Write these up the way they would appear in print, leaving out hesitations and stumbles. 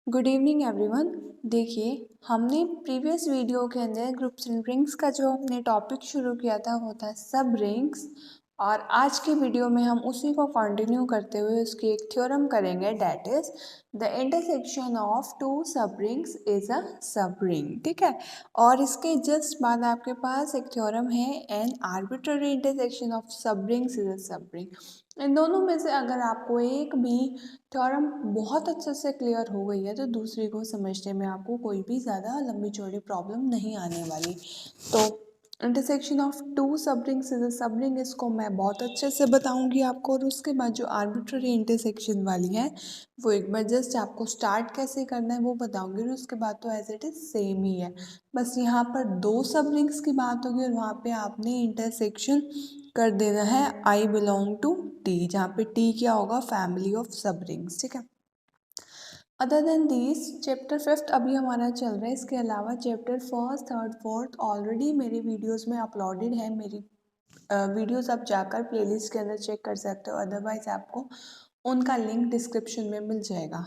Good evening everyone. देखिए, हमने previous video के अंदर ग्रुप्स एंड रिंग्स का जो हमने टॉपिक शुरू किया था वो था सब रिंग्स, और आज के वीडियो में हम उसी को कंटिन्यू करते हुए उसकी एक थ्योरम करेंगे, that is the intersection of two sub rings is a sub ring. ठीक है, और इसके जस्ट बाद आपके पास एक थ्योरम है, एन आर्बिट्ररी इंटरसेक्शन ऑफ सब rings is a sub ring. इन दोनों में से अगर आपको एक भी थ्योरम बहुत अच्छे से क्लियर हो गई है तो दूसरी को समझने में आपको कोई भी ज़्यादा लंबी चौड़ी प्रॉब्लम नहीं आने वाली। तो intersection of two sub rings is a sub ring, इसको मैं बहुत अच्छे से बताऊंगी आपको, और उसके बाद जो आर्बिट्ररी इंटरसेक्शन वाली है वो एक बार जस्ट आपको स्टार्ट कैसे करना है वो बताऊंगी, और उसके बाद तो एज इट इज सेम ही है। बस यहाँ पर दो सब रिंग्स की बात होगी और वहाँ पे आपने इंटरसेक्शन कर देना है आई बिलोंग टू टी, जहाँ पे टी क्या होगा, फैमिली ऑफ सब रिंग्स। ठीक है, other than this chapter fifth अभी हमारा चल रहा है, इसके अलावा chapter first third fourth already मेरे वीडियोस में अपलोडेड है। मेरी वीडियोस आप जाकर प्लेलिस्ट के अंदर चेक कर सकते हो, अदरवाइज आपको उनका लिंक डिस्क्रिप्शन में मिल जाएगा।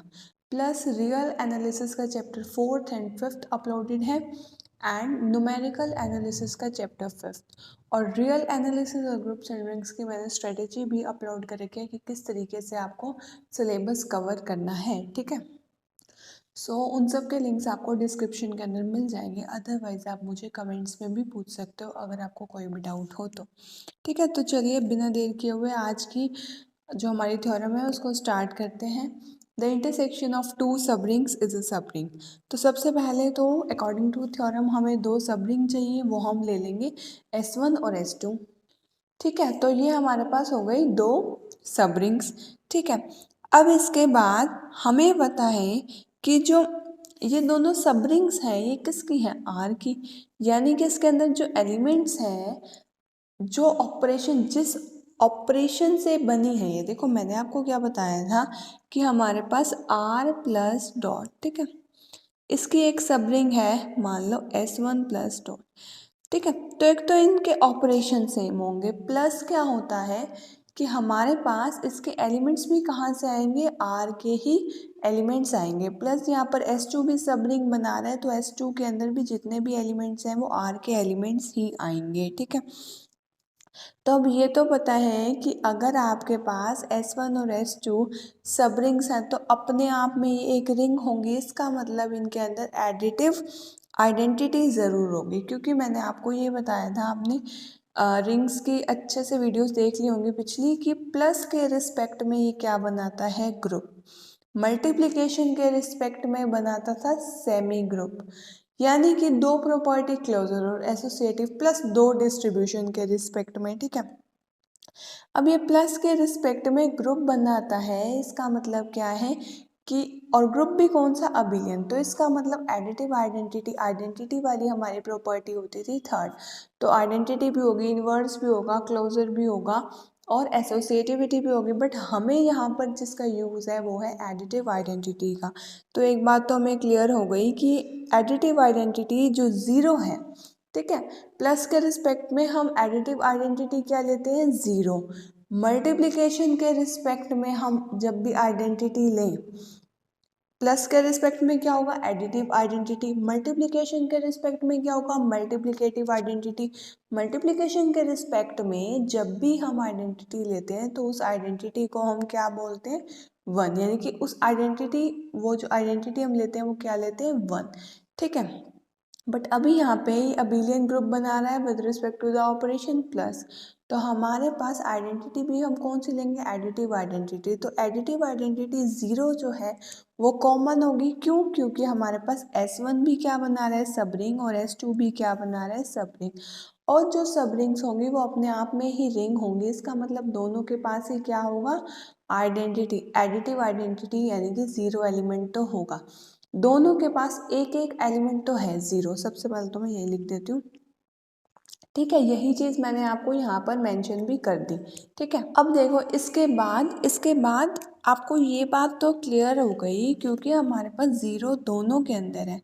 प्लस रियल एनालिसिस का chapter fourth and fifth uploaded है, एंड न्यूमेरिकल एनालिसिस का चैप्टर फिफ्थ, और रियल एनालिसिस और ग्रुप्स एंड रिंग्स की मैंने स्ट्रेटेजी भी अपलोड कर रखी है कि किस तरीके से आपको सिलेबस कवर करना है। ठीक है, उन सब के लिंक्स आपको डिस्क्रिप्शन के अंदर मिल जाएंगे, अदरवाइज आप मुझे कमेंट्स में भी पूछ सकते हो अगर आपको कोई भी डाउट हो तो। ठीक है, तो चलिए बिना देर किए हुए आज की जो हमारी थ्योरम है उसको स्टार्ट करते हैं। The intersection of two sub rings is a sub ring. तो सबसे पहले तो अकॉर्डिंग टू थ्योरम हमें दो सब रिंग चाहिए, वो हम ले लेंगे S1 और S2। ठीक है, तो ये हमारे पास हो गई दो सब रिंग्स। ठीक है, अब इसके बाद हमें पता है कि जो ये दोनों सब रिंग्स हैं ये किसकी है, आर की, यानी कि इसके अंदर जो एलिमेंट्स हैं, जो ऑपरेशन जिस ऑपरेशन से बनी है, ये देखो मैंने आपको क्या बताया था कि हमारे पास आर प्लस डॉट। ठीक है, इसकी एक सब रिंग है, मान लो S1 प्लस डॉट। ठीक है, तो एक तो इनके ऑपरेशन सेम होंगे, प्लस क्या होता है कि हमारे पास इसके एलिमेंट्स भी कहाँ से आएंगे, आर के ही एलिमेंट्स आएंगे, प्लस यहाँ पर S2 भी सब रिंग बना रहा है तो S2 के अंदर भी जितने भी एलिमेंट्स हैं वो आर के एलिमेंट्स ही आएंगे। ठीक है, तो अब ये तो पता है कि अगर आपके पास S1 और S2 सब रिंग्स हैं तो अपने आप में ये एक रिंग होंगी, इसका मतलब इनके अंदर एडिटिव आइडेंटिटी ज़रूर होगी, क्योंकि मैंने आपको ये बताया था, आपने रिंग्स की अच्छे से वीडियोस देख ली होंगी पिछली, कि प्लस के रिस्पेक्ट में ये क्या बनाता है, ग्रुप, मल्टीप्लिकेशन के रिस्पेक्ट में बनाता था सेमी ग्रुप, यानी कि दो प्रॉपर्टी क्लोजर और एसोसिएटिव प्लस दो डिस्ट्रीब्यूशन के रिस्पेक्ट में। ठीक है, अब ये प्लस के रिस्पेक्ट में ग्रुप बनाता है, इसका मतलब क्या है कि, और ग्रुप भी कौन सा, अबिलियन, तो इसका मतलब एडिटिव आइडेंटिटी, आइडेंटिटी वाली हमारी प्रॉपर्टी होती थी थर्ड, तो आइडेंटिटी भी होगी, इनवर्स भी होगा, क्लोजर भी होगा और एसोसिएटिविटी भी होगी, बट हमें यहाँ पर जिसका यूज़ है वो है एडिटिव आइडेंटिटी का। तो एक बात तो हमें क्लियर हो गई कि एडिटिव आइडेंटिटी जो ज़ीरो है, ठीक है, प्लस के रिस्पेक्ट में हम एडिटिव आइडेंटिटी क्या लेते हैं, ज़ीरो, मल्टीप्लिकेशन के रिस्पेक्ट में हम जब भी आइडेंटिटी लें, प्लस के रिस्पेक्ट में क्या होगा, एडिटिव आइडेंटिटी, मल्टीप्लिकेशन के रिस्पेक्ट में क्या होगा, मल्टीप्लिकेटिव आइडेंटिटी, मल्टीप्लिकेशन के रिस्पेक्ट में जब भी हम आइडेंटिटी लेते हैं तो उस आइडेंटिटी को हम क्या बोलते हैं, वन, यानी कि उस आइडेंटिटी, वो जो आइडेंटिटी हम लेते हैं वो क्या लेते हैं, वन। ठीक है, बट अभी यहाँ पे अबिलियन ग्रुप बना रहा है with respect to the operation plus, तो हमारे पास आइडेंटिटी भी हम कौन सी लेंगे, एडिटिव आइडेंटिटी, तो एडिटिव आइडेंटिटी ज़ीरो जो है वो कॉमन होगी, क्यों, क्योंकि हमारे पास S1 भी क्या बना रहा है, सब रिंग, और S2 भी क्या बना रहा है, सब रिंग, और जो सब रिंग्स होंगी वो अपने आप में ही रिंग होंगी, इसका मतलब दोनों के पास ही क्या होगा, आइडेंटिटी, एडिटिव आइडेंटिटी, यानी कि ज़ीरो एलिमेंट तो होगा, दोनों के पास एक एक एलिमेंट तो है ज़ीरो, सबसे पहले तो मैं यही लिख देती हूँ। ठीक है, यही चीज़ मैंने आपको यहाँ पर मेंशन भी कर दी। ठीक है, अब देखो इसके बाद आपको ये बात तो क्लियर हो गई, क्योंकि हमारे पास ज़ीरो दोनों के अंदर है।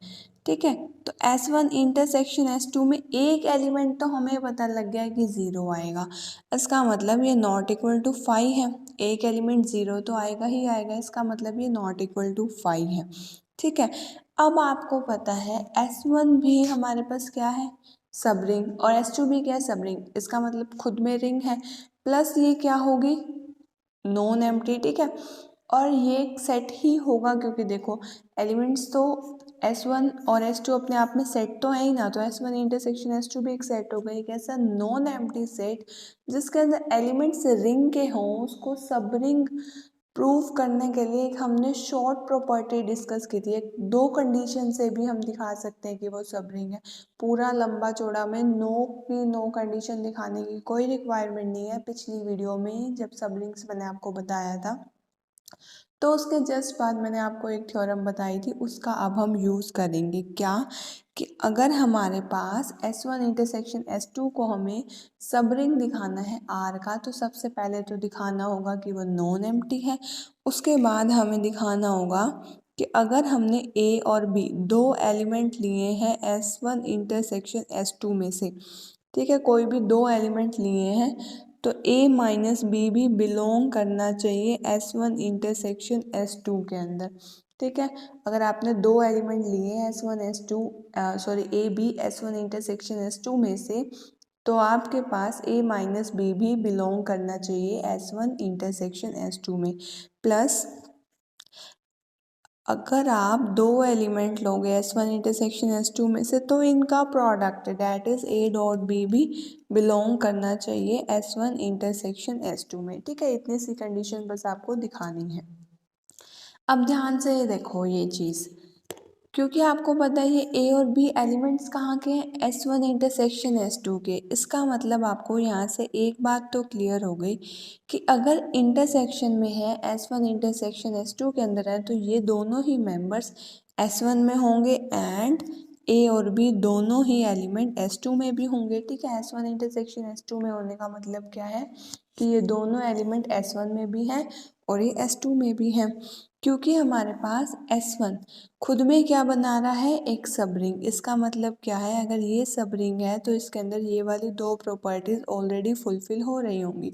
ठीक है, तो S1 इंटरसेक्शन S2 में एक एलिमेंट तो हमें पता लग गया कि ज़ीरो आएगा, इसका मतलब ये नॉट इक्वल टू 5 है, एक एलिमेंट ज़ीरो तो आएगा ही आएगा, इसका मतलब ये नॉट इक्वल टू 5 है। ठीक है। अब आपको पता है S1 भी हमारे पास क्या है, सब रिंग, और S2 भी क्या है, सब रिंग। इसका मतलब खुद में रिंग है, प्लस ये क्या होगी, नॉन एम्प्टी। ठीक है, और ये सेट ही होगा क्योंकि देखो एलिमेंट्स तो S1 और S2 अपने आप में सेट तो है ही ना, तो S1 इंटरसेक्शन S2 भी एक सेट होगा। एक ऐसा नॉन एम्प्टी सेट जिसके अंदर एलिमेंट्स रिंग के हों, उसको सब रिंग प्रूव करने के लिए एक हमने शॉर्ट प्रॉपर्टी डिस्कस की थी। एक दो कंडीशन से भी हम दिखा सकते हैं कि वो सब रिंग है। पूरा लंबा चौड़ा में नो कंडीशन दिखाने की कोई रिक्वायरमेंट नहीं है। पिछली वीडियो में जब सब रिंग्स मैंने आपको बताया था तो उसके जस्ट बाद मैंने आपको एक थ्योरम बताई थी, उसका अब हम यूज़ करेंगे। क्या कि अगर हमारे पास S1 इंटरसेक्शन S2 को हमें सब रिंग दिखाना है R का, तो सबसे पहले तो दिखाना होगा कि वो नॉन एम्प्टी है। उसके बाद हमें दिखाना होगा कि अगर हमने A और B दो एलिमेंट लिए हैं S1 इंटरसेक्शन S2 में से, ठीक है, कोई भी दो एलिमेंट लिए हैं, तो A माइनस बी भी बिलोंग करना चाहिए S1 इंटरसेक्शन S2 के अंदर। ठीक है, अगर आपने दो एलिमेंट लिए हैं S1 S2 sorry A B S1 intersection S2 में से, तो आपके पास A माइनस बी भी बिलोंग करना चाहिए S1 इंटरसेक्शन S2 में। प्लस अगर आप दो एलिमेंट लोगे S1 इंटरसेक्शन S2 में से, तो इनका product that is A dot B भी बिलोंग करना चाहिए S1 इंटरसेक्शन S2 में। ठीक है, इतनी सी कंडीशन बस आपको दिखानी है। अब ध्यान से देखो ये चीज़, क्योंकि आपको पता है ये A और B एलिमेंट्स कहाँ के हैं, S1 इंटरसेक्शन S2 के। इसका मतलब आपको यहाँ से एक बात तो क्लियर हो गई कि अगर इंटरसेक्शन में है, S1 इंटरसेक्शन S2 के अंदर है, तो ये दोनों ही मेंबर्स S1 में होंगे एंड A और B दोनों ही एलिमेंट S2 में भी होंगे। ठीक है, S1 इंटरसेक्शन S2 में होने का मतलब क्या है कि ये दोनों एलिमेंट S1 में भी हैं और ये S2 में भी हैं, क्योंकि हमारे पास S1 खुद में क्या बना रहा है, एक सब रिंग। इसका मतलब क्या है, अगर ये सब रिंग है तो इसके अंदर ये वाली दो प्रॉपर्टीज ऑलरेडी फुलफिल हो रही होंगी।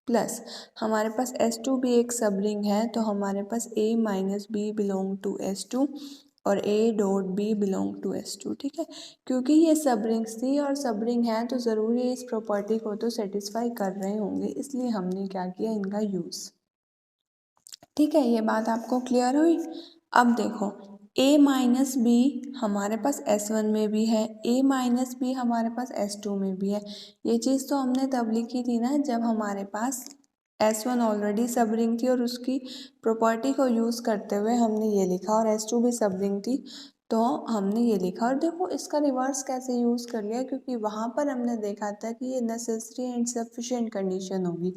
प्लस हमारे पास S2 भी एक सब रिंग है, तो हमारे पास A minus B belong to S2 और A dot B belong to S2। ठीक है, क्योंकि ये सब रिंग्स थी और सब रिंग है तो ज़रूरी है इस प्रॉपर्टी को तो सेटिस्फाई कर रहे होंगे, इसलिए हमने क्या किया, इनका यूज़। ठीक है, ये बात आपको क्लियर हुई। अब देखो A माइनस बी हमारे पास S1 में भी है, A माइनस बी हमारे पास S2 में भी है। ये चीज़ तो हमने तब लिखी थी ना जब हमारे पास S1 ऑलरेडी सब रिंग थी और उसकी प्रॉपर्टी को यूज़ करते हुए हमने ये लिखा, और S2 भी सब रिंग थी तो हमने ये लिखा। और देखो इसका रिवर्स कैसे यूज़ कर लिया, क्योंकि वहाँ पर हमने देखा था कि ये नेसेसरी एंड सफिशिएंट कंडीशन होगी।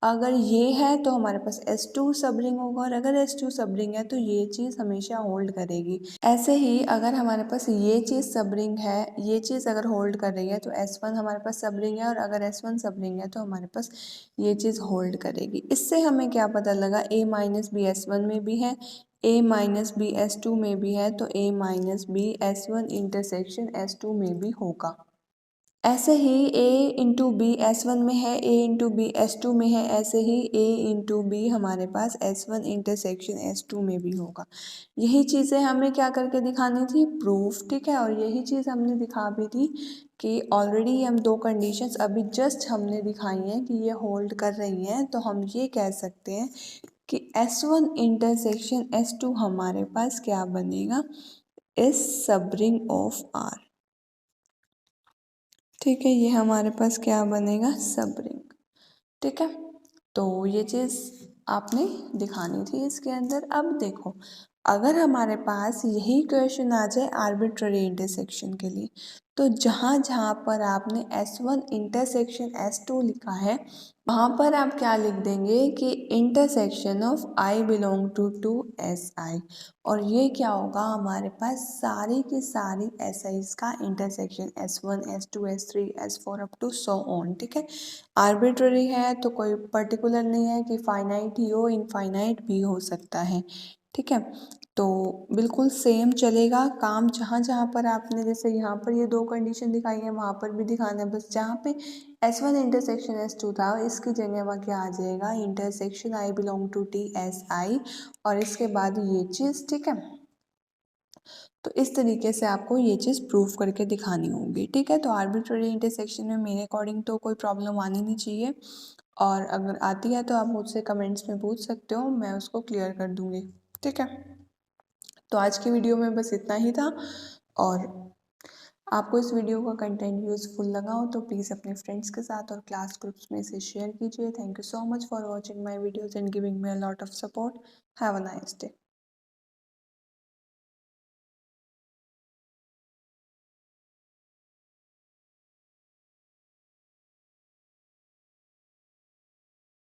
अगर ये है तो हमारे पास S2 सब रिंग होगा, और अगर S2 सब रिंग है तो ये चीज़ हमेशा होल्ड करेगी। ऐसे ही अगर हमारे पास ये चीज़ सब रिंग है, ये चीज़ अगर होल्ड कर रही है तो S1 हमारे पास सब रिंग है, और अगर S1 सब रिंग है तो हमारे पास ये चीज़ होल्ड करेगी। इससे हमें क्या पता लगा, A माइनस बी S1 में भी है, A माइनस बी S2 में भी है, तो A minus B S1 intersection S2 में भी होगा। ऐसे ही A इंटू बी S1 में है, A इंटू बी S2 में है, ऐसे ही A इंटू बी हमारे पास S1 इंटरसेक्शन S2 में भी होगा। यही चीज़ें हमें क्या करके दिखानी थी, प्रूफ। ठीक है, और यही चीज़ हमने दिखा भी थी कि ऑलरेडी हम दो कंडीशंस अभी जस्ट हमने दिखाई हैं कि ये होल्ड कर रही हैं, तो हम ये कह सकते हैं कि S1 इंटरसेक्शन S2 हमारे पास क्या बनेगा, इस सब रिंग ऑफ R। ठीक है, ये हमारे पास क्या बनेगा, सब रिंग। ठीक है, तो ये चीज़ आपने दिखानी थी इसके अंदर। अब देखो अगर हमारे पास यही क्वेश्चन आ जाए आर्बिट्ररी इंटरसेक्शन के लिए, तो जहाँ जहाँ पर आपने S1 इंटरसेक्शन S2 लिखा है, वहाँ पर आप क्या लिख देंगे कि intersection of I belong to SI, और ये क्या होगा, हमारे पास सारी की सारी SIs का intersection S1 S2 S3 S4 up to so on. ठीक है, आर्बिट्ररी है तो कोई पर्टिकुलर नहीं है कि फाइनाइट ही हो, इनफाइनाइट भी हो सकता है। ठीक है, तो बिल्कुल सेम चलेगा काम, जहाँ जहाँ पर आपने जैसे यहाँ पर ये दो कंडीशन दिखाई है वहाँ पर भी दिखाना है, बस जहाँ पे S1 इंटरसेक्शन S2 था इसकी जगह वहाँ क्या आ जाएगा, intersection I belong to T S I, और इसके बाद ये चीज़। ठीक है, तो इस तरीके से आपको ये चीज़ प्रूव करके दिखानी होगी, ठीक है। तो आर्बिट्रेरी इंटरसेक्शन में मेरे अकॉर्डिंग तो कोई प्रॉब्लम आनी नहीं चाहिए, और अगर आती है तो आप मुझसे कमेंट्स में पूछ सकते हो, मैं उसको क्लियर कर दूँगी, ठीक है। तो आज की वीडियो में बस इतना ही था, और आपको इस वीडियो का कंटेंट यूज़फुल लगा हो तो प्लीज़ अपने फ्रेंड्स के साथ और क्लास ग्रुप्स में इसे शेयर कीजिए। Thank you so much for watching my videos and giving me a lot of support. Have a nice day.